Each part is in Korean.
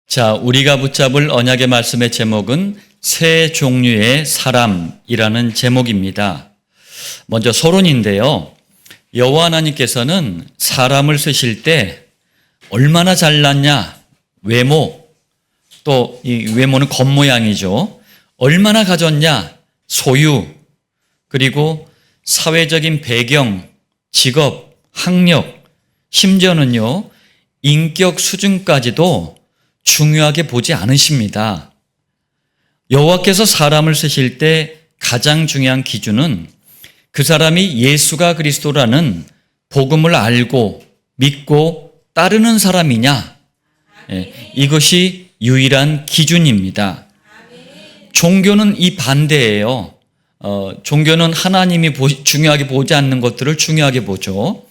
자, 우리가 붙잡을 언약의 말씀의 제목은 세 종류의 사람이라는 제목입니다. 먼저 서론인데요. 여호와 하나님께서는 사람을 쓰실 때 얼마나 잘났냐, 외모, 또 이 외모는 겉모양이죠. 얼마나 가졌냐, 소유, 그리고 사회적인 배경, 직업, 학력, 심지어는요, 인격 수준까지도 중요하게 보지 않으십니다. 여호와께서 사람을 쓰실 때 가장 중요한 기준은 그 사람이 예수가 그리스도라는 복음을 알고 믿고 따르는 사람이냐, 이것이 유일한 기준입니다. 종교는 이 반대예요. 종교는 하나님이 중요하게 보지 않는 것들을 중요하게 보죠.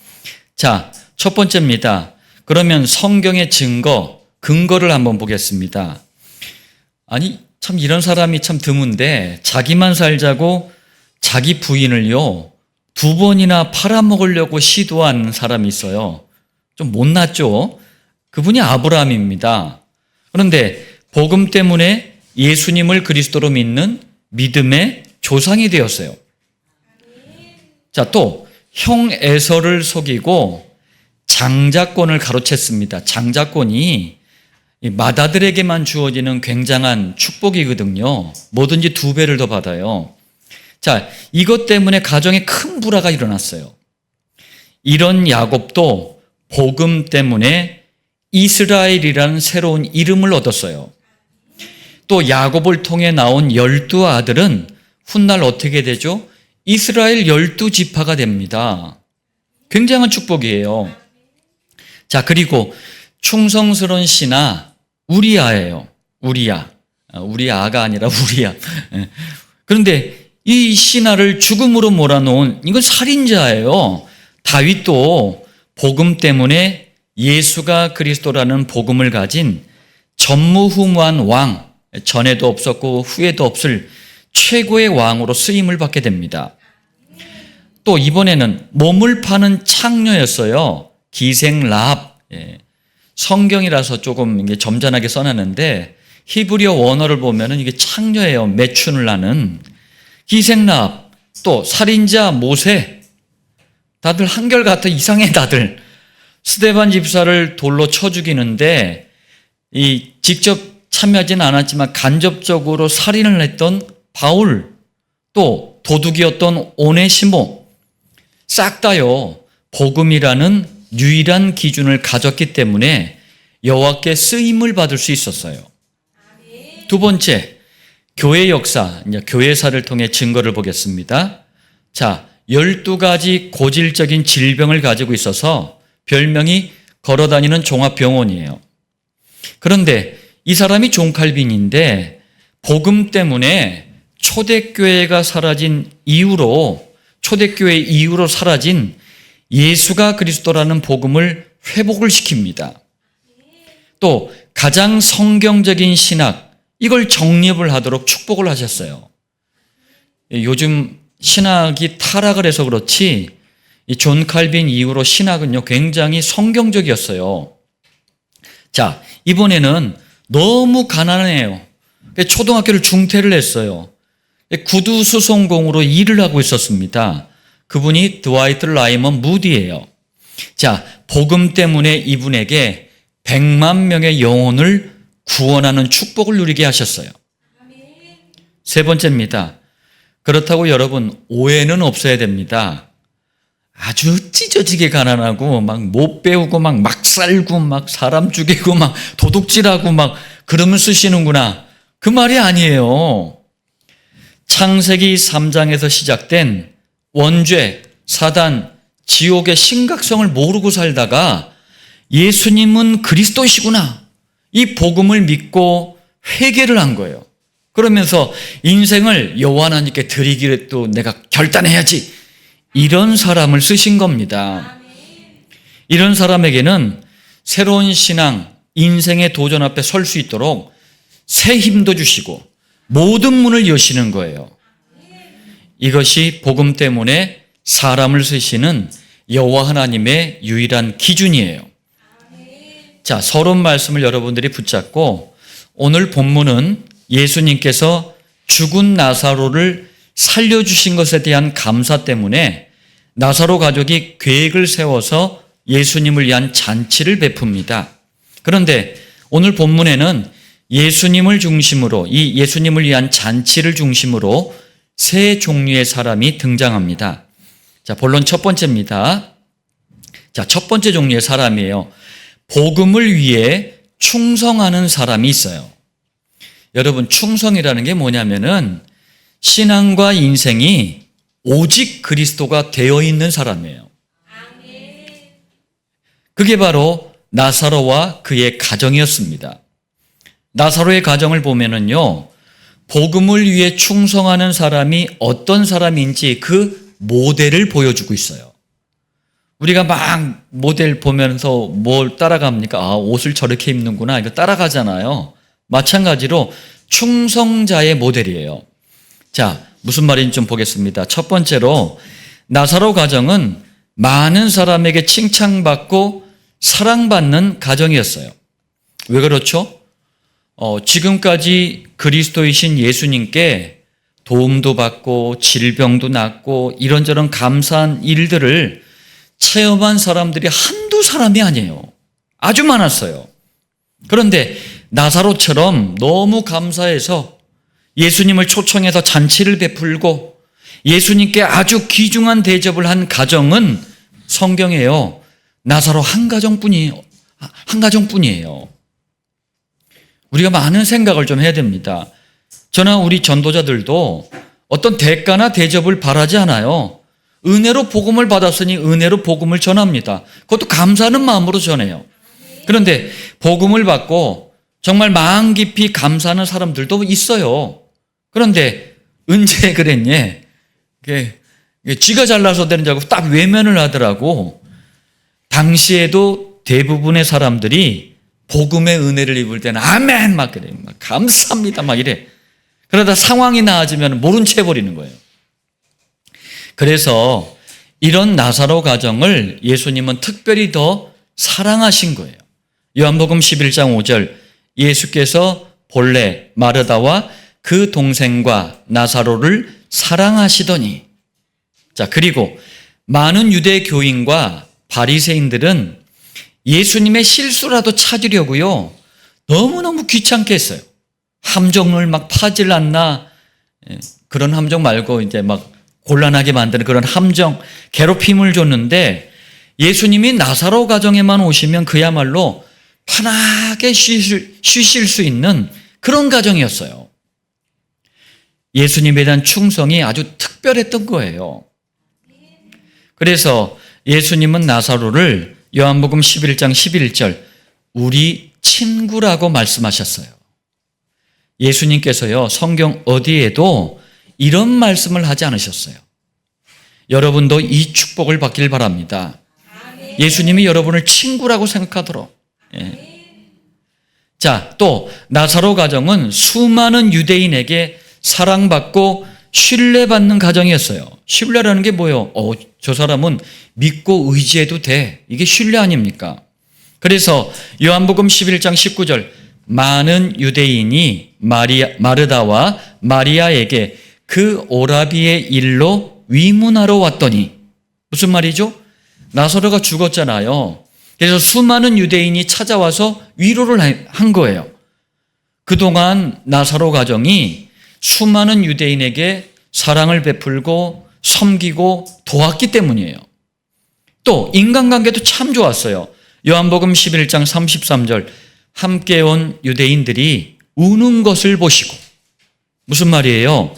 자, 첫 번째입니다. 그러면 성경의 근거를 한번 보겠습니다. 아니, 참 이런 사람이 참 드문데 자기만 살자고 자기 부인을요 2번이나 팔아먹으려고 시도한 사람이 있어요. 좀 못났죠? 그분이 아브라함입니다. 그런데 복음 때문에 예수님을 그리스도로 믿는 믿음의 조상이 되었어요. 자, 또 형 에서를 속이고 장자권을 가로챘습니다. 장자권이 맏아들에게만 주어지는 굉장한 축복이거든요. 뭐든지 2배를 더 받아요. 자, 이것 때문에 가정에 큰 불화가 일어났어요. 이런 야곱도 복음 때문에 이스라엘이라는 새로운 이름을 얻었어요. 또 야곱을 통해 나온 12아들은 훗날 어떻게 되죠? 이스라엘 12지파가 됩니다. 굉장한 축복이에요. 자, 그리고 충성스러운 신하 우리아예요. 우리아가 아니라 우리아. 그런데 이 신하를 죽음으로 몰아놓은 이건 살인자예요. 다윗도 복음 때문에 예수가 그리스도라는 복음을 가진 전무후무한 왕, 전에도 없었고 후에도 없을 최고의 왕으로 쓰임을 받게 됩니다. 또 이번에는 몸을 파는 창녀였어요. 기생 라합. 성경이라서 조금 이게 점잖하게 써놨는데 히브리어 원어를 보면은 이게 창녀예요. 매춘을 하는 기생 라합. 또 살인자 모세. 다들 한결같아 이상해 다들. 스데반 집사를 돌로 쳐 죽이는데 이 직접 참여하지는 않았지만 간접적으로 살인을 했던 바울, 또 도둑이었던 오네시모, 싹 다요 복음이라는 유일한 기준을 가졌기 때문에 여호와께 쓰임을 받을 수 있었어요. 두 번째, 교회 역사, 이제 교회사를 통해 증거를 보겠습니다. 자, 12가지 고질적인 질병을 가지고 있어서 별명이 걸어다니는 종합병원이에요. 그런데 이 사람이 존칼빈인데 복음 때문에 초대교회 이후로 사라진 예수가 그리스도라는 복음을 회복을 시킵니다. 또 가장 성경적인 신학, 이걸 정립을 하도록 축복을 하셨어요. 요즘 신학이 타락을 해서 그렇지 이 존 칼빈 이후로 신학은요 굉장히 성경적이었어요. 자, 이번에는 너무 가난해요. 초등학교를 중퇴를 했어요. 구두 수송공으로 일을 하고 있었습니다. 그분이 드와이트 라이먼 무디예요. 자, 복음 때문에 이분에게 100만 명의 영혼을 구원하는 축복을 누리게 하셨어요. 세 번째입니다. 그렇다고 여러분 오해는 없어야 됩니다. 아주 찢어지게 가난하고 막 못 배우고 막 살고 막 사람 죽이고 막 도둑질하고 막 그러면 쓰시는구나. 그 말이 아니에요. 창세기 3장에서 시작된 원죄, 사단, 지옥의 심각성을 모르고 살다가 예수님은 그리스도시구나. 이 복음을 믿고 회개를 한 거예요. 그러면서 인생을 여호와 하나님께 드리기를 또 내가 결단해야지. 이런 사람을 쓰신 겁니다. 이런 사람에게는 새로운 신앙, 인생의 도전 앞에 설 수 있도록 새 힘도 주시고 모든 문을 여시는 거예요. 이것이 복음 때문에 사람을 쓰시는 여호와 하나님의 유일한 기준이에요. 자, 서론 말씀을 여러분들이 붙잡고 오늘 본문은 예수님께서 죽은 나사로를 살려주신 것에 대한 감사 때문에 나사로 가족이 계획을 세워서 예수님을 위한 잔치를 베풉니다. 그런데 오늘 본문에는 예수님을 중심으로, 이 예수님을 위한 잔치를 중심으로 세 종류의 사람이 등장합니다. 자, 본론 첫 번째입니다. 자, 첫 번째 종류의 사람이에요. 복음을 위해 충성하는 사람이 있어요. 여러분, 충성이라는 게 뭐냐면은 신앙과 인생이 오직 그리스도가 되어 있는 사람이에요. 그게 바로 나사로와 그의 가정이었습니다. 나사로의 가정을 보면은요, 복음을 위해 충성하는 사람이 어떤 사람인지 그 모델을 보여주고 있어요. 우리가 막 모델 보면서 뭘 따라갑니까? 아, 옷을 저렇게 입는구나. 이거 따라가잖아요. 마찬가지로 충성자의 모델이에요. 자, 무슨 말인지 좀 보겠습니다. 첫 번째로 나사로 가정은 많은 사람에게 칭찬받고 사랑받는 가정이었어요. 왜 그렇죠? 지금까지 그리스도이신 예수님께 도움도 받고 질병도 낫고 이런저런 감사한 일들을 체험한 사람들이 한두 사람이 아니에요. 아주 많았어요. 그런데 나사로처럼 너무 감사해서 예수님을 초청해서 잔치를 베풀고 예수님께 아주 귀중한 대접을 한 가정은 성경에요, 나사로 한 가정뿐이에요. 우리가 많은 생각을 좀 해야 됩니다. 저나 우리 전도자들도 어떤 대가나 대접을 바라지 않아요. 은혜로 복음을 받았으니 은혜로 복음을 전합니다. 그것도 감사하는 마음으로 전해요. 그런데 복음을 받고 정말 마음 깊이 감사하는 사람들도 있어요. 그런데 언제 그랬니? 쥐가 잘나서 되는 줄 알고 딱 외면을 하더라고. 당시에도 대부분의 사람들이 복음의 은혜를 입을 때는 아멘 막 그래, 막 감사합니다 막 이래. 그러다 상황이 나아지면 모른 채 해버리는 거예요. 그래서 이런 나사로 가정을 예수님은 특별히 더 사랑하신 거예요. 요한복음 11장 5절, 예수께서 본래 마르다와 그 동생과 나사로를 사랑하시더니. 자, 그리고 많은 유대 교인과 바리새인들은 예수님의 실수라도 찾으려고요, 너무너무 귀찮게 했어요. 함정을 막 파질 않나, 그런 함정 말고 이제 막 곤란하게 만드는 그런 함정, 괴롭힘을 줬는데 예수님이 나사로 가정에만 오시면 그야말로 편하게 쉬실 수 있는 그런 가정이었어요. 예수님에 대한 충성이 아주 특별했던 거예요. 그래서 예수님은 나사로를 요한복음 11장 11절 우리 친구라고 말씀하셨어요. 예수님께서요, 성경 어디에도 이런 말씀을 하지 않으셨어요. 여러분도 이 축복을 받길 바랍니다. 예수님이 여러분을 친구라고 생각하도록. 자, 또 나사로 가정은 수많은 유대인에게 사랑받고 신뢰받는 가정이었어요. 신뢰라는 게 뭐예요? 저 사람은 믿고 의지해도 돼. 이게 신뢰 아닙니까? 그래서 요한복음 11장 19절 많은 유대인이 마르다와 마리아에게 그 오라비의 일로 위문하러 왔더니, 무슨 말이죠? 나사로가 죽었잖아요. 그래서 수많은 유대인이 찾아와서 위로를 한 거예요. 그동안 나사로 가정이 수많은 유대인에게 사랑을 베풀고 섬기고 도왔기 때문이에요. 또 인간관계도 참 좋았어요. 요한복음 11장 33절 함께 온 유대인들이 우는 것을 보시고, 무슨 말이에요?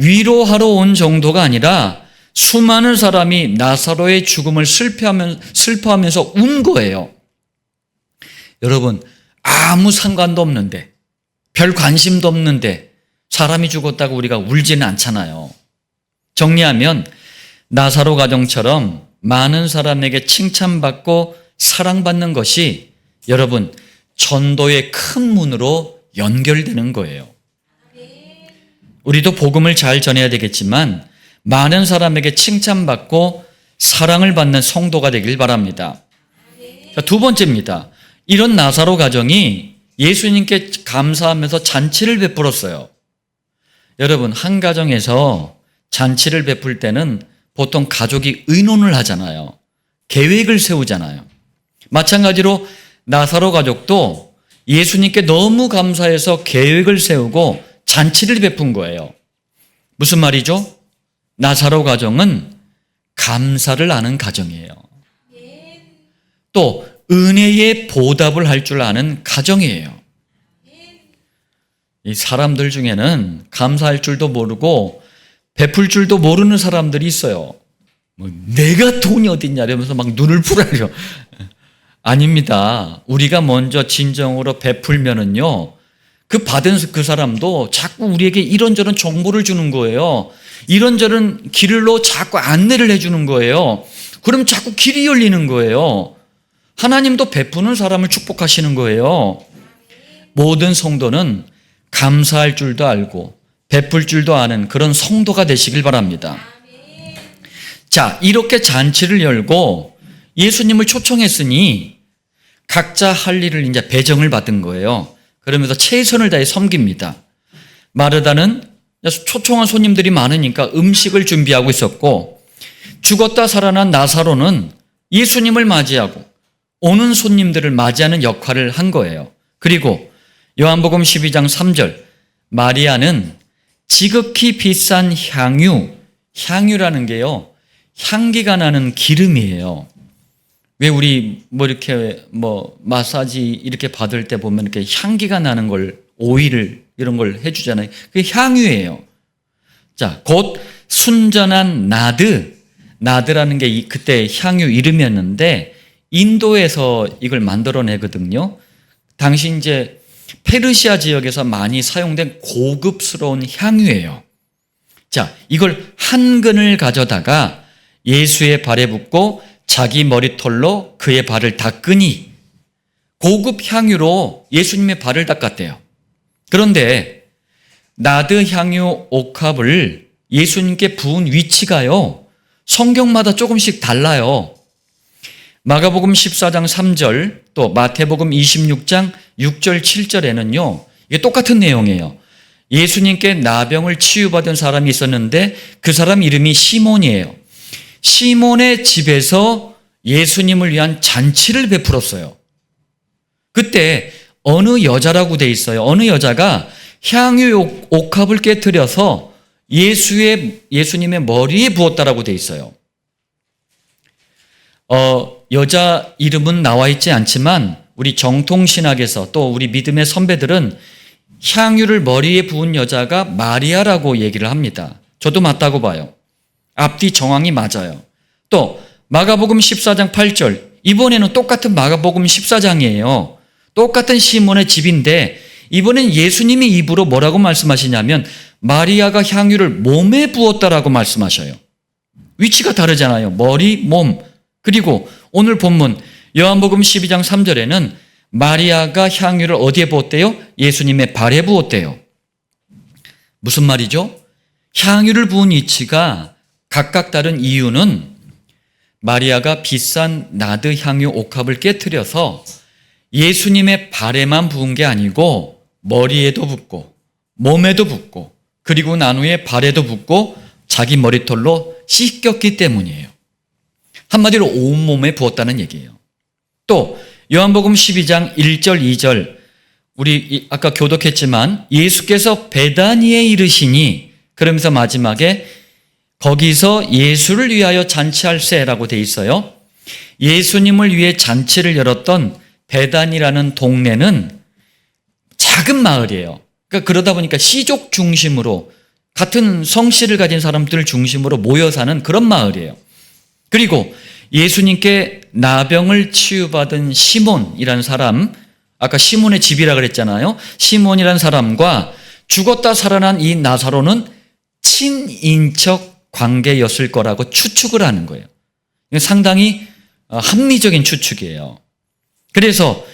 위로하러 온 정도가 아니라 수많은 사람이 나사로의 죽음을 슬퍼하면서 운 거예요. 여러분, 아무 상관도 없는데, 별 관심도 없는데 사람이 죽었다고 우리가 울지는 않잖아요. 정리하면 나사로 가정처럼 많은 사람에게 칭찬받고 사랑받는 것이 여러분 전도의 큰 문으로 연결되는 거예요. 우리도 복음을 잘 전해야 되겠지만 많은 사람에게 칭찬받고 사랑을 받는 성도가 되길 바랍니다. 자, 두 번째입니다. 이런 나사로 가정이 예수님께 감사하면서 잔치를 베풀었어요. 여러분, 한 가정에서 잔치를 베풀 때는 보통 가족이 의논을 하잖아요. 계획을 세우잖아요. 마찬가지로 나사로 가족도 예수님께 너무 감사해서 계획을 세우고 잔치를 베푼 거예요. 무슨 말이죠? 나사로 가정은 감사를 아는 가정이에요. 또 은혜의 보답을 할 줄 아는 가정이에요. 이 사람들 중에는 감사할 줄도 모르고 베풀 줄도 모르는 사람들이 있어요. 내가 돈이 어딨냐 이러면서 막 눈을 풀어요. 아닙니다. 우리가 먼저 진정으로 베풀면은요, 그 받은 그 사람도 자꾸 우리에게 이런저런 정보를 주는 거예요. 이런저런 길로 자꾸 안내를 해주는 거예요. 그럼 자꾸 길이 열리는 거예요. 하나님도 베푸는 사람을 축복하시는 거예요. 모든 성도는 감사할 줄도 알고 베풀 줄도 아는 그런 성도가 되시길 바랍니다. 자, 이렇게 잔치를 열고 예수님을 초청했으니 각자 할 일을 이제 배정을 받은 거예요. 그러면서 최선을 다해 섬깁니다. 마르다는 초청한 손님들이 많으니까 음식을 준비하고 있었고, 죽었다 살아난 나사로는 예수님을 맞이하고 오는 손님들을 맞이하는 역할을 한 거예요. 그리고 요한복음 12장 3절, 마리아는 지극히 비싼 향유라는 게요, 향기가 나는 기름이에요. 왜 우리 이렇게 마사지 이렇게 받을 때 보면 이렇게 향기가 나는 걸, 오일을 이런 걸 해주잖아요. 그게 향유예요. 자, 곧 순전한 나드라는 게 그때 향유 이름이었는데 인도에서 이걸 만들어내거든요. 당시 이제 페르시아 지역에서 많이 사용된 고급스러운 향유예요. 자, 이걸 한 근을 가져다가 예수의 발에 붓고 자기 머리털로 그의 발을 닦으니 고급 향유로 예수님의 발을 닦았대요. 그런데 나드 향유 옥합을 예수님께 부은 위치가요, 성경마다 조금씩 달라요. 마가복음 14장 3절, 또 마태복음 26장 6절 7절에는요 이게 똑같은 내용이에요. 예수님께 나병을 치유받은 사람이 있었는데 그 사람 이름이 시몬이에요. 시몬의 집에서 예수님을 위한 잔치를 베풀었어요. 그때 어느 여자라고 돼 있어요. 어느 여자가 향유 옥합을 깨뜨려서 예수님의 머리에 부었다라고 돼 있어요. 여자 이름은 나와 있지 않지만 우리 정통신학에서 또 우리 믿음의 선배들은 향유를 머리에 부은 여자가 마리아라고 얘기를 합니다. 저도 맞다고 봐요. 앞뒤 정황이 맞아요. 또 마가복음 14장 8절, 이번에는 똑같은 마가복음 14장이에요. 똑같은 시몬의 집인데 이번엔 예수님이 입으로 뭐라고 말씀하시냐면 마리아가 향유를 몸에 부었다라고 말씀하셔요. 위치가 다르잖아요. 머리, 몸. 그리고 오늘 본문 요한복음 12장 3절에는 마리아가 향유를 어디에 부었대요? 예수님의 발에 부었대요. 무슨 말이죠? 향유를 부은 위치가 각각 다른 이유는 마리아가 비싼 나드 향유 옥합을 깨트려서 예수님의 발에만 부은 게 아니고 머리에도 붓고 몸에도 붓고 그리고 난 후에 발에도 붓고 자기 머리털로 씻겼기 때문이에요. 한마디로 온몸에 부었다는 얘기예요. 또 요한복음 12장 1절 2절, 우리 아까 교독했지만 예수께서 베다니에 이르시니, 그러면서 마지막에 거기서 예수를 위하여 잔치할세라고 돼 있어요. 예수님을 위해 잔치를 열었던 베단이라는 동네는 작은 마을이에요. 그러다 보니까 시족 중심으로 같은 성씨를 가진 사람들 중심으로 모여 사는 그런 마을이에요. 그리고 예수님께 나병을 치유받은 시몬이라는 사람, 아까 시몬의 집이라 그랬잖아요. 시몬이라는 사람과 죽었다 살아난 이 나사로는 친인척 관계였을 거라고 추측을 하는 거예요. 상당히 합리적인 추측이에요. 그래서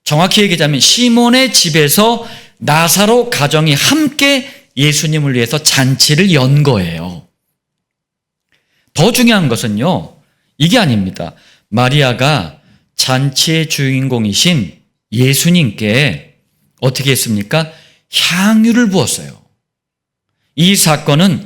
정확히 얘기하자면 시몬의 집에서 나사로 가정이 함께 예수님을 위해서 잔치를 연 거예요. 더 중요한 것은요, 이게 아닙니다. 마리아가 잔치의 주인공이신 예수님께 어떻게 했습니까? 향유를 부었어요. 이 사건은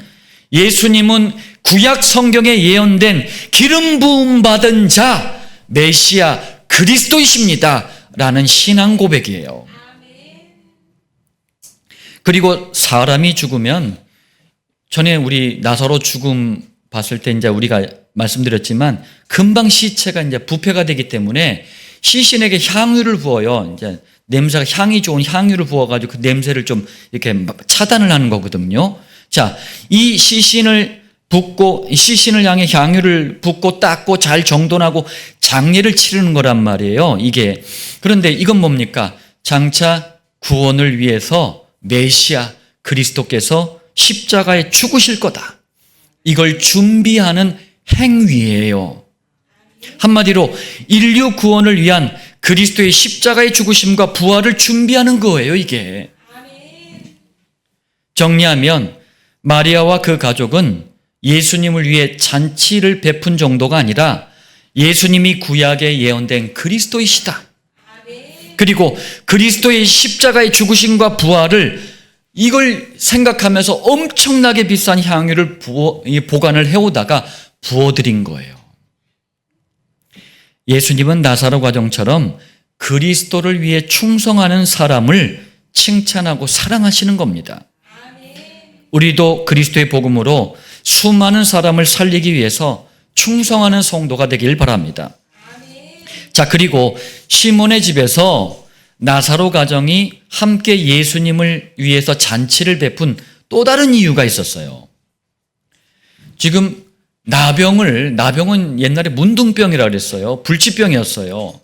예수님은 구약 성경에 예언된 기름 부음 받은 자 메시아 그리스도이십니다 라는 신앙 고백이에요. 그리고 사람이 죽으면 전에 우리 나사로 죽음 봤을 때 이제 우리가 말씀드렸지만 금방 시체가 이제 부패가 되기 때문에 시신에게 향유를 부어요. 이제 냄새가 향이 좋은 향유를 부어가지고 그 냄새를 좀 이렇게 차단을 하는 거거든요. 자, 이 시신을 향해 향유를 붓고 닦고 잘 정돈하고 장례를 치르는 거란 말이에요. 이게. 그런데 이건 뭡니까? 장차 구원을 위해서 메시아 그리스도께서 십자가에 죽으실 거다. 이걸 준비하는 행위예요. 한마디로 인류 구원을 위한 그리스도의 십자가의 죽으심과 부활을 준비하는 거예요, 이게. 정리하면 마리아와 그 가족은 예수님을 위해 잔치를 베푼 정도가 아니라 예수님이 구약에 예언된 그리스도이시다. 그리고 그리스도의 십자가의 죽으심과 부활을 이걸 생각하면서 엄청나게 비싼 향유를 보관을 해오다가 부어드린 거예요. 예수님은 나사로 가정처럼 그리스도를 위해 충성하는 사람을 칭찬하고 사랑하시는 겁니다. 우리도 그리스도의 복음으로 수많은 사람을 살리기 위해서 충성하는 성도가 되길 바랍니다. 자, 그리고 시몬의 집에서 나사로 가정이 함께 예수님을 위해서 잔치를 베푼 또 다른 이유가 있었어요. 지금 나병은 옛날에 문둥병이라 그랬어요. 불치병이었어요.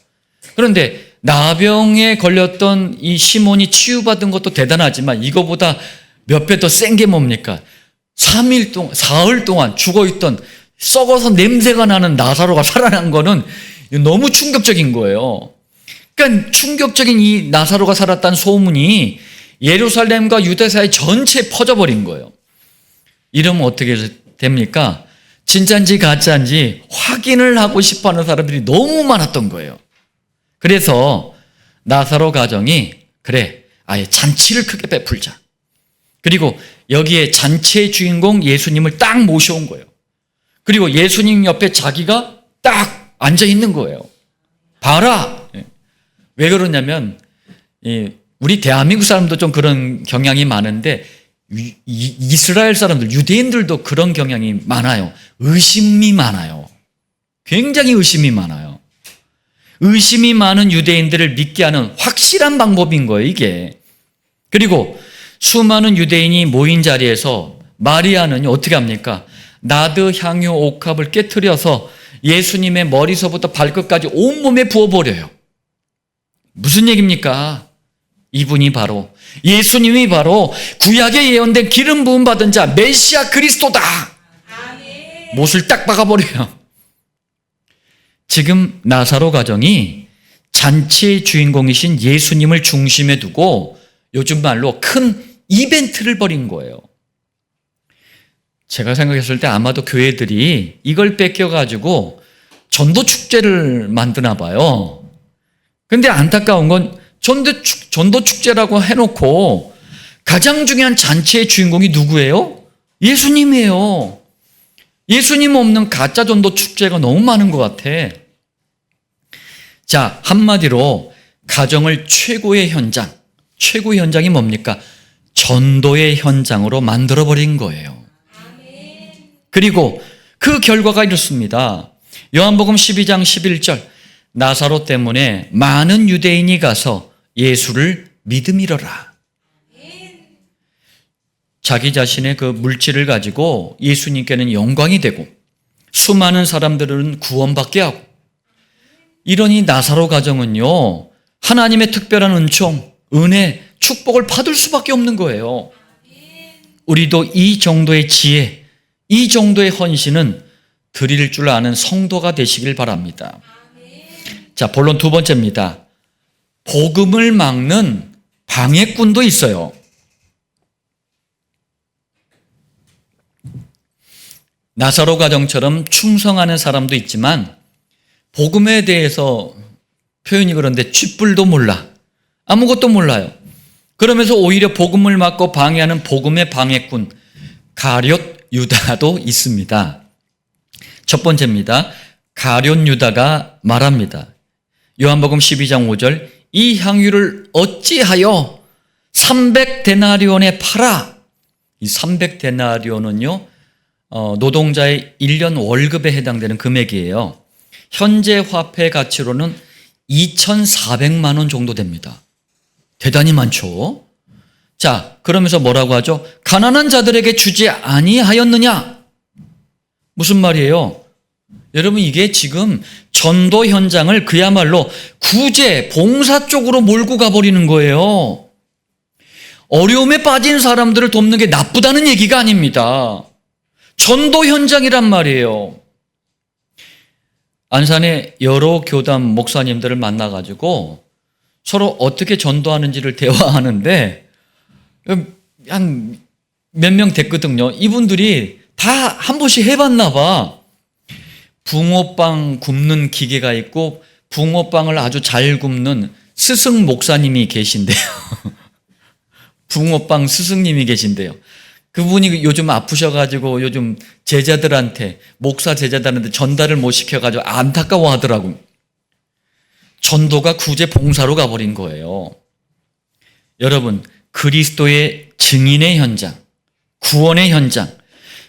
그런데 나병에 걸렸던 이 시몬이 치유받은 것도 대단하지만 이거보다 몇 배 더 센 게 뭡니까? 3일 동안, 사흘 동안 죽어있던 썩어서 냄새가 나는 나사로가 살아난 거는 너무 충격적인 거예요. 그러니까 충격적인 이 나사로가 살았다는 소문이 예루살렘과 유대사회 전체에 퍼져버린 거예요. 이러면 어떻게 됩니까? 진짜인지 가짜인지 확인을 하고 싶어하는 사람들이 너무 많았던 거예요. 그래서 나사로 가정이 그래, 아예 잔치를 크게 베풀자. 그리고 여기에 잔치의 주인공 예수님을 딱 모셔온 거예요. 그리고 예수님 옆에 자기가 딱 앉아 있는 거예요. 봐라. 왜 그러냐면 우리 대한민국 사람도 좀 그런 경향이 많은데 이스라엘 사람들, 유대인들도 그런 경향이 많아요. 의심이 많아요. 굉장히 의심이 많아요. 의심이 많은 유대인들을 믿게 하는 확실한 방법인 거예요, 이게. 그리고 수많은 유대인이 모인 자리에서 마리아는 어떻게 합니까? 나드 향유 옥합을 깨트려서 예수님의 머리서부터 발끝까지 온몸에 부어버려요. 무슨 얘기입니까? 예수님이 바로 구약에 예언된 기름 부음 받은 자 메시아 그리스도다. 못을 딱 박아버려요. 지금 나사로 가정이 잔치의 주인공이신 예수님을 중심에 두고 요즘 말로 큰 이벤트를 벌인 거예요. 제가 생각했을 때 아마도 교회들이 이걸 뺏겨가지고 전도 축제를 만드나 봐요. 근데 안타까운 건 전도 축제라고 해놓고 가장 중요한 잔치의 주인공이 누구예요? 예수님이에요. 예수님 없는 가짜 전도 축제가 너무 많은 것 같아. 자, 한마디로 가정을 최고의 현장이 뭡니까? 전도의 현장으로 만들어버린 거예요. 그리고 그 결과가 이렇습니다. 요한복음 12장 11절 나사로 때문에 많은 유대인이 가서 예수를 믿음이러라. 자기 자신의 그 물질을 가지고 예수님께는 영광이 되고 수많은 사람들은 구원받게 하고 이러니 나사로 가정은요 하나님의 특별한 은총, 은혜, 축복을 받을 수밖에 없는 거예요. 우리도 이 정도의 지혜, 이 정도의 헌신은 드릴 줄 아는 성도가 되시길 바랍니다. 자, 본론 두 번째입니다. 복음을 막는 방해꾼도 있어요. 나사로 가정처럼 충성하는 사람도 있지만 복음에 대해서 표현이 그런데 쥐뿔도 몰라. 아무것도 몰라요. 그러면서 오히려 복음을 막고 방해하는 복음의 방해꾼 가룟 유다도 있습니다. 첫 번째입니다. 가룟 유다가 말합니다. 요한복음 12장 5절, 이 향유를 어찌하여 300데나리온에 팔아. 이 300데나리온은요, 노동자의 1년 월급에 해당되는 금액이에요. 현재 화폐 가치로는 2,400만 원 정도 됩니다. 대단히 많죠. 자, 그러면서 뭐라고 하죠? 가난한 자들에게 주지 아니하였느냐? 무슨 말이에요? 여러분, 이게 지금 전도 현장을 그야말로 구제, 봉사 쪽으로 몰고 가버리는 거예요. 어려움에 빠진 사람들을 돕는 게 나쁘다는 얘기가 아닙니다. 전도 현장이란 말이에요. 안산에 여러 교단 목사님들을 만나가지고 서로 어떻게 전도하는지를 대화하는데 한 몇 명 됐거든요. 이분들이 다 한 번씩 해봤나 봐. 붕어빵 굽는 기계가 있고 붕어빵을 아주 잘 굽는 스승 목사님이 계신데요. 붕어빵 스승님이 계신데요. 그분이 요즘 아프셔가지고 요즘 제자들한테, 목사 제자들한테 전달을 못 시켜가지고 안타까워하더라고요. 전도가 구제 봉사로 가버린 거예요. 여러분, 그리스도의 증인의 현장, 구원의 현장,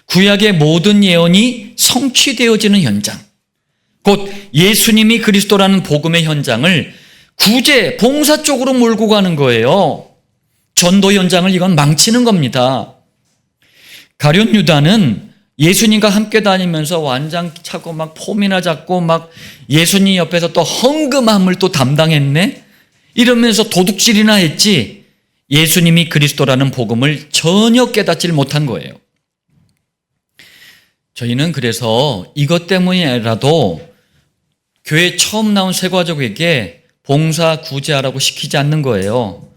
구약의 모든 예언이 성취되어지는 현장, 곧 예수님이 그리스도라는 복음의 현장을 구제, 봉사 쪽으로 몰고 가는 거예요. 전도 현장을 이건 망치는 겁니다. 가룟 유다는 예수님과 함께 다니면서 완장 차고 막 폼이나 잡고 막 예수님 옆에서 또 헌금함을 또 담당했네? 이러면서 도둑질이나 했지 예수님이 그리스도라는 복음을 전혀 깨닫질 못한 거예요. 저희는 그래서 이것 때문이라도 교회 처음 나온 새가족에게 봉사 구제하라고 시키지 않는 거예요.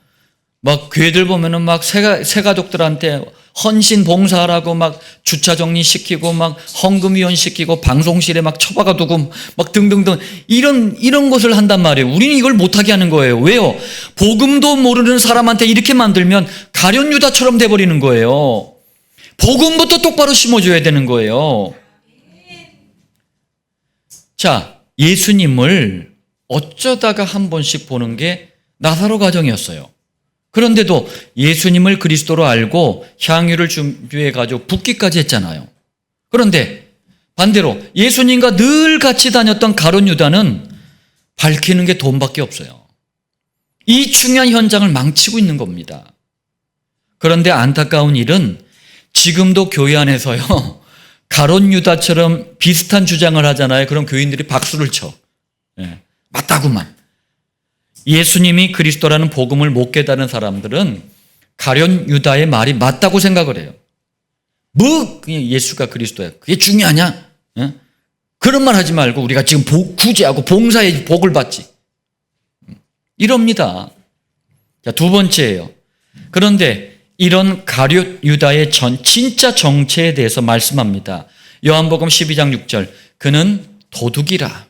막 교회들 보면은 막 새가족들한테 헌신 봉사하라고 막 주차 정리시키고 막 헌금위원 시키고 방송실에 막 처박아 두고 막 등등등 이런 것을 한단 말이에요. 우리는 이걸 못하게 하는 거예요. 왜요? 복음도 모르는 사람한테 이렇게 만들면 가룟 유다처럼 돼버리는 거예요. 복음부터 똑바로 심어줘야 되는 거예요. 자, 예수님을 어쩌다가 한 번씩 보는 게 나사로 가정이었어요. 그런데도 예수님을 그리스도로 알고 향유를 준비해가지고 붓기까지 했잖아요. 그런데 반대로 예수님과 늘 같이 다녔던 가룟 유다는 밝히는 게 돈밖에 없어요. 이 중요한 현장을 망치고 있는 겁니다. 그런데 안타까운 일은 지금도 교회 안에서요, 가룟 유다처럼 비슷한 주장을 하잖아요. 그럼 교인들이 박수를 쳐. 네, 맞다구만. 예수님이 그리스도라는 복음을 못 깨달은 사람들은 가룟 유다의 말이 맞다고 생각을 해요. 뭐 예수가 그리스도야, 그게 중요하냐? 네? 그런 말 하지 말고 우리가 지금 구제하고 봉사의 복을 받지. 이럽니다. 자, 두 번째예요. 그런데 이런 가룟 유다의 진짜 정체에 대해서 말씀합니다. 요한복음 12장 6절, 그는 도둑이라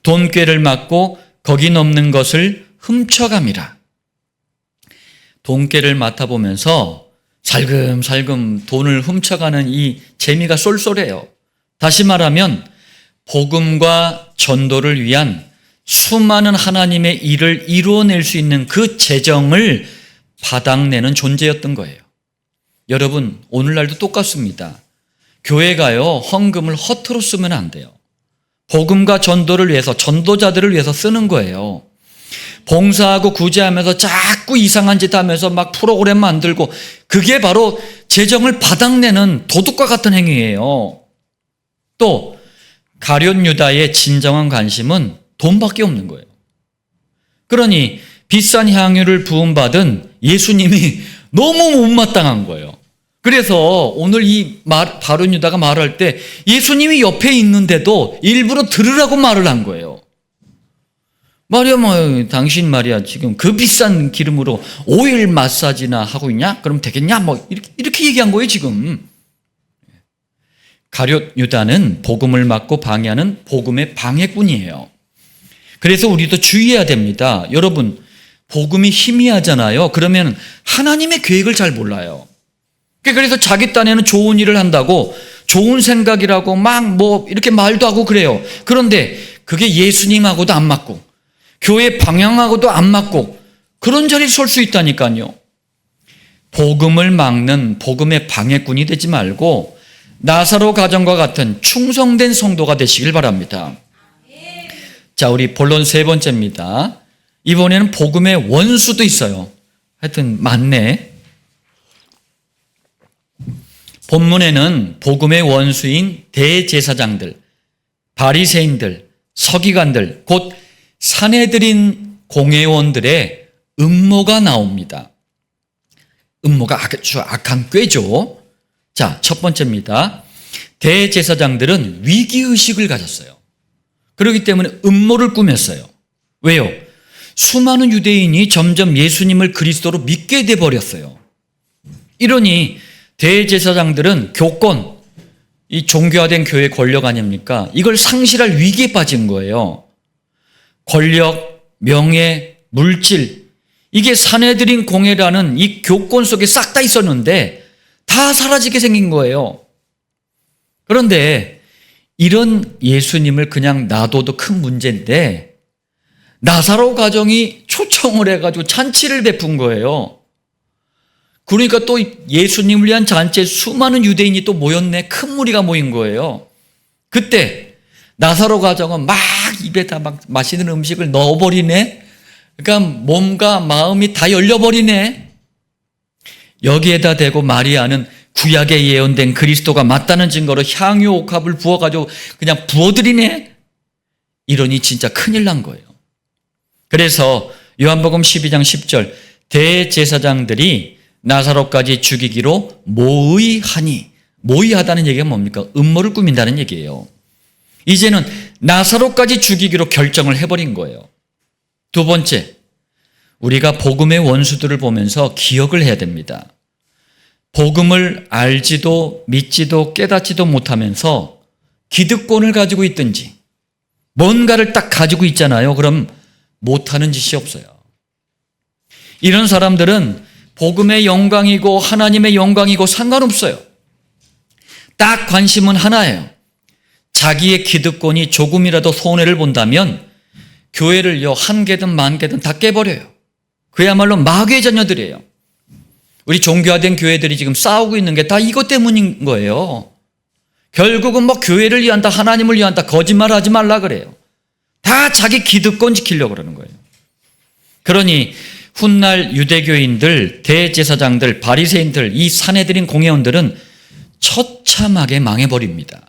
돈꾀를 맡고 거기 넘는 것을 훔쳐감이라. 돈꾀를 맡아보면서 살금살금 돈을 훔쳐가는 이 재미가 쏠쏠해요. 다시 말하면 복음과 전도를 위한 수많은 하나님의 일을 이루어낼 수 있는 그 재정을 바닥내는 존재였던 거예요. 여러분, 오늘날도 똑같습니다. 교회가요, 헌금을 허투루 쓰면 안 돼요. 복음과 전도를 위해서, 전도자들을 위해서 쓰는 거예요. 봉사하고 구제하면서 자꾸 이상한 짓 하면서 막 프로그램 만들고, 그게 바로 재정을 바닥내는 도둑과 같은 행위예요. 또 가룟 유다의 진정한 관심은 돈밖에 없는 거예요. 그러니 비싼 향유를 부음받은 예수님이 너무 못마땅한 거예요. 그래서 오늘 이 가룟 유다가 말할 때 예수님이 옆에 있는데도 일부러 들으라고 말을 한 거예요. 말이야, 당신 말이야, 지금 그 비싼 기름으로 오일 마사지나 하고 있냐? 그럼 되겠냐? 이렇게 얘기한 거예요, 지금. 가룟 유다는 복음을 막고 방해하는 복음의 방해꾼이에요. 그래서 우리도 주의해야 됩니다. 여러분, 복음이 희미하잖아요. 그러면 하나님의 계획을 잘 몰라요. 그래서 자기 딴에는 좋은 일을 한다고 좋은 생각이라고 막 이렇게 말도 하고 그래요. 그런데 그게 예수님하고도 안 맞고 교회 방향하고도 안 맞고 그런 자리에 설 수 있다니까요. 복음을 막는 복음의 방해꾼이 되지 말고 나사로 가정과 같은 충성된 성도가 되시길 바랍니다. 자, 우리 본론 세 번째입니다. 이번에는 복음의 원수도 있어요. 하여튼 많네. 본문에는 복음의 원수인 대제사장들, 바리새인들, 서기관들, 곧 산헤드린 공회원들의 음모가 나옵니다. 음모가 아주 악한 꾀죠. 자, 첫 번째입니다. 대제사장들은 위기의식을 가졌어요. 그렇기 때문에 음모를 꾸몄어요. 왜요? 수많은 유대인이 점점 예수님을 그리스도로 믿게 돼버렸어요. 이러니 대제사장들은 교권, 이 종교화된 교회 권력 아닙니까? 이걸 상실할 위기에 빠진 거예요. 권력, 명예, 물질, 이게 산헤드린 공회라는 이 교권 속에 싹 다 있었는데 다 사라지게 생긴 거예요. 그런데 이런 예수님을 그냥 놔둬도 큰 문제인데 나사로 가정이 초청을 해가지고 잔치를 베푼 거예요. 그러니까 또 예수님을 위한 잔치에 수많은 유대인이 또 모였네. 큰 무리가 모인 거예요. 그때 나사로 가정은 막 입에 다 막 맛있는 음식을 넣어버리네. 그러니까 몸과 마음이 다 열려버리네. 여기에다 대고 마리아는 구약에 예언된 그리스도가 맞다는 증거로 향유 옥합을 부어가지고 그냥 부어드리네. 이러니 진짜 큰일 난 거예요. 그래서 요한복음 12장 10절 대제사장들이 나사로까지 죽이기로 모의하니, 모의하다는 얘기가 뭡니까? 음모를 꾸민다는 얘기예요. 이제는 나사로까지 죽이기로 결정을 해버린 거예요. 두 번째, 우리가 복음의 원수들을 보면서 기억을 해야 됩니다. 복음을 알지도 믿지도 깨닫지도 못하면서 기득권을 가지고 있든지 뭔가를 딱 가지고 있잖아요. 그럼 못하는 짓이 없어요. 이런 사람들은 복음의 영광이고 하나님의 영광이고 상관없어요. 딱 관심은 하나예요. 자기의 기득권이 조금이라도 손해를 본다면 교회를요, 한 개든 만 개든 다 깨버려요. 그야말로 마귀의 자녀들이에요. 우리 종교화된 교회들이 지금 싸우고 있는 게 다 이것 때문인 거예요. 결국은 교회를 위한다, 하나님을 위한다, 거짓말하지 말라 그래요. 다 자기 기득권 지키려고 그러는 거예요. 그러니 훗날 유대교인들, 대제사장들, 바리새인들, 이 산헤드린 공회원들은 처참하게 망해버립니다.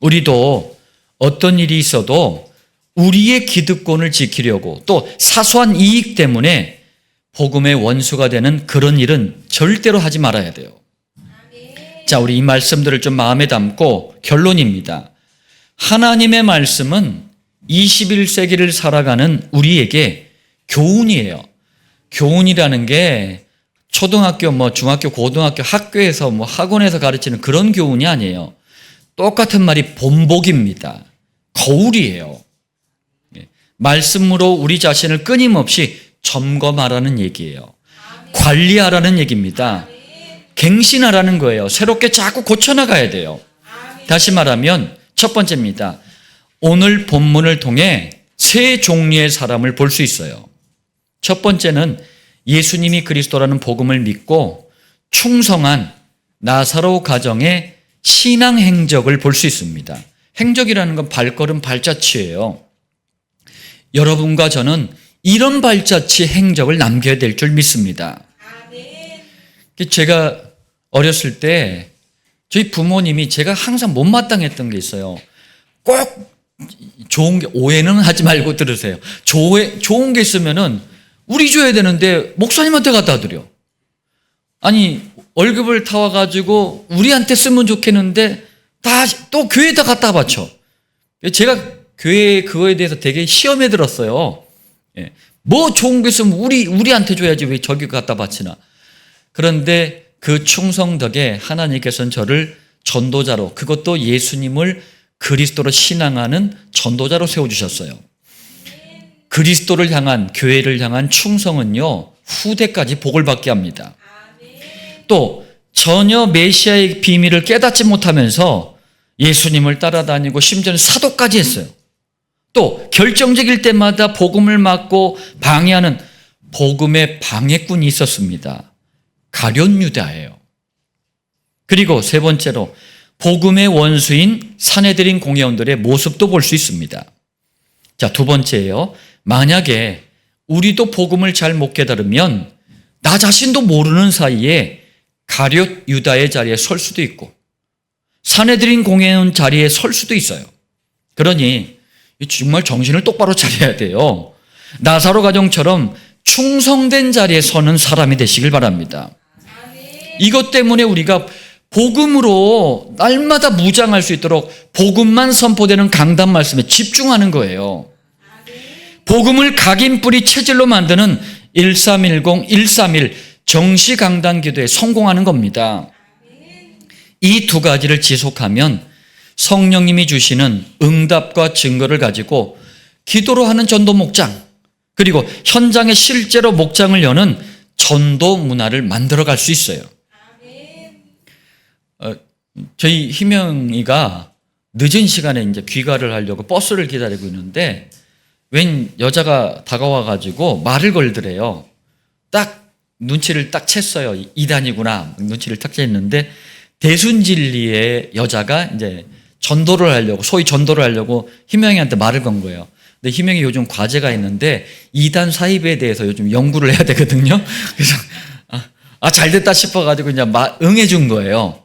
우리도 어떤 일이 있어도 우리의 기득권을 지키려고 또 사소한 이익 때문에 복음의 원수가 되는 그런 일은 절대로 하지 말아야 돼요. 자, 우리 이 말씀들을 좀 마음에 담고 결론입니다. 하나님의 말씀은 21세기를 살아가는 우리에게 교훈이에요. 교훈이라는 게 초등학교, 중학교, 고등학교, 학교에서 학원에서 가르치는 그런 교훈이 아니에요. 똑같은 말이 본보기입니다. 거울이에요. 말씀으로 우리 자신을 끊임없이 점검하라는 얘기예요. 관리하라는 얘기입니다. 갱신하라는 거예요. 새롭게 자꾸 고쳐나가야 돼요. 다시 말하면 첫 번째입니다. 오늘 본문을 통해 세 종류의 사람을 볼 수 있어요. 첫 번째는 예수님이 그리스도라는 복음을 믿고 충성한 나사로 가정의 신앙 행적을 볼 수 있습니다. 행적이라는 건 발걸음, 발자취예요. 여러분과 저는 이런 발자취 행적을 남겨야 될 줄 믿습니다. 제가 어렸을 때 저희 부모님이 제가 항상 못마땅했던 게 있어요. 꼭 좋은 게, 오해는 하지 말고 들으세요. 좋은 게 있으면은 우리 줘야 되는데 목사님한테 갖다 드려. 아니, 월급을 타와가지고 우리한테 쓰면 좋겠는데 다 또 교회에다 갖다 바쳐. 제가 교회 그거에 대해서 되게 시험에 들었어요. 뭐 좋은 게 있으면 우리한테 줘야지 왜 저기 갖다 바치나. 그런데 그 충성 덕에 하나님께서는 저를 전도자로, 그것도 예수님을 그리스도로 신앙하는 전도자로 세워주셨어요. 그리스도를 향한, 교회를 향한 충성은요, 후대까지 복을 받게 합니다. 또 전혀 메시아의 비밀을 깨닫지 못하면서 예수님을 따라다니고 심지어는 사도까지 했어요. 또 결정적일 때마다 복음을 막고 방해하는 복음의 방해꾼이 있었습니다. 가룟 유다예요. 그리고 세 번째로 복음의 원수인 산헤드린 공회원들의 모습도 볼 수 있습니다. 자, 두 번째예요. 만약에 우리도 복음을 잘 못 깨달으면 나 자신도 모르는 사이에 가룟 유다의 자리에 설 수도 있고 산헤드린 공회원 자리에 설 수도 있어요. 그러니 정말 정신을 똑바로 차려야 돼요. 나사로 가정처럼 충성된 자리에 서는 사람이 되시길 바랍니다. 이것 때문에 우리가 복음으로 날마다 무장할 수 있도록 복음만 선포되는 강단 말씀에 집중하는 거예요. 복음을 각인뿌리 체질로 만드는 1310, 131 정시 강단 기도에 성공하는 겁니다. 이 두 가지를 지속하면 성령님이 주시는 응답과 증거를 가지고 기도로 하는 전도 목장, 그리고 현장에 실제로 목장을 여는 전도 문화를 만들어갈 수 있어요. 저희 희명이가 늦은 시간에 이제 귀가를 하려고 버스를 기다리고 있는데 웬 여자가 다가와가지고 말을 걸더래요. 딱 눈치를 딱 챘어요. 이단이구나. 눈치를 딱 챘는데 대순진리의 여자가 이제 전도를 하려고, 소위 전도를 하려고 희명이한테 말을 건 거예요. 근데 희명이 요즘 과제가 있는데 이단 사입에 대해서 요즘 연구를 해야 되거든요. 그래서 잘 됐다 싶어가지고 이제 응해 준 거예요.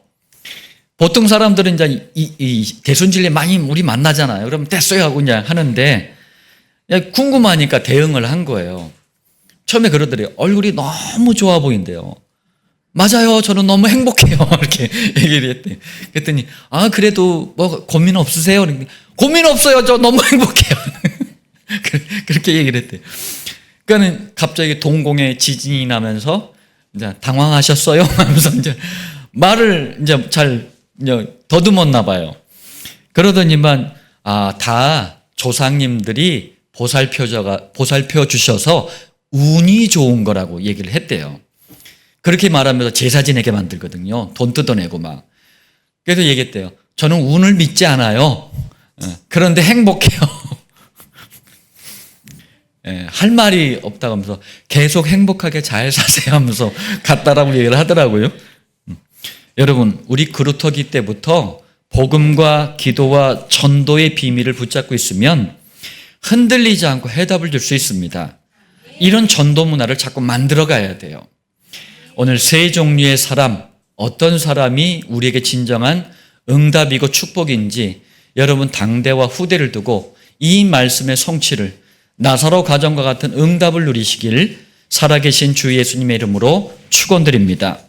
보통 사람들은 이제 이 대순진리 많이 우리 만나잖아요. 그럼 됐어요 하고 이제 하는데 궁금하니까 대응을 한 거예요. 처음에 그러더래요. 얼굴이 너무 좋아 보인대요. 맞아요. 저는 너무 행복해요. 이렇게 얘기를 했대요. 그랬더니 그래도 뭐 고민 없으세요? 고민 없어요. 저 너무 행복해요. 그렇게 얘기를 했대요. 그러니까 갑자기 동공에 지진이 나면서 이제 당황하셨어요? 하면서 이제 말을 이제 잘 더듬었나 봐요. 그러더니만 다 조상님들이 보살펴 주셔서 운이 좋은 거라고 얘기를 했대요. 그렇게 말하면서 제사 지내게 만들거든요. 돈 뜯어내고 막. 그래서 얘기했대요. 저는 운을 믿지 않아요. 그런데 행복해요. 할 말이 없다고 하면서 계속 행복하게 잘 사세요 하면서 갔다라고 얘기를 하더라고요. 여러분, 우리 그루터기 때부터 복음과 기도와 전도의 비밀을 붙잡고 있으면 흔들리지 않고 해답을 줄 수 있습니다. 이런 전도 문화를 자꾸 만들어 가야 돼요. 오늘 세 종류의 사람, 어떤 사람이 우리에게 진정한 응답이고 축복인지 여러분 당대와 후대를 두고 이 말씀의 성취를 나사로 가정과 같은 응답을 누리시길 살아계신 주 예수님의 이름으로 축원드립니다.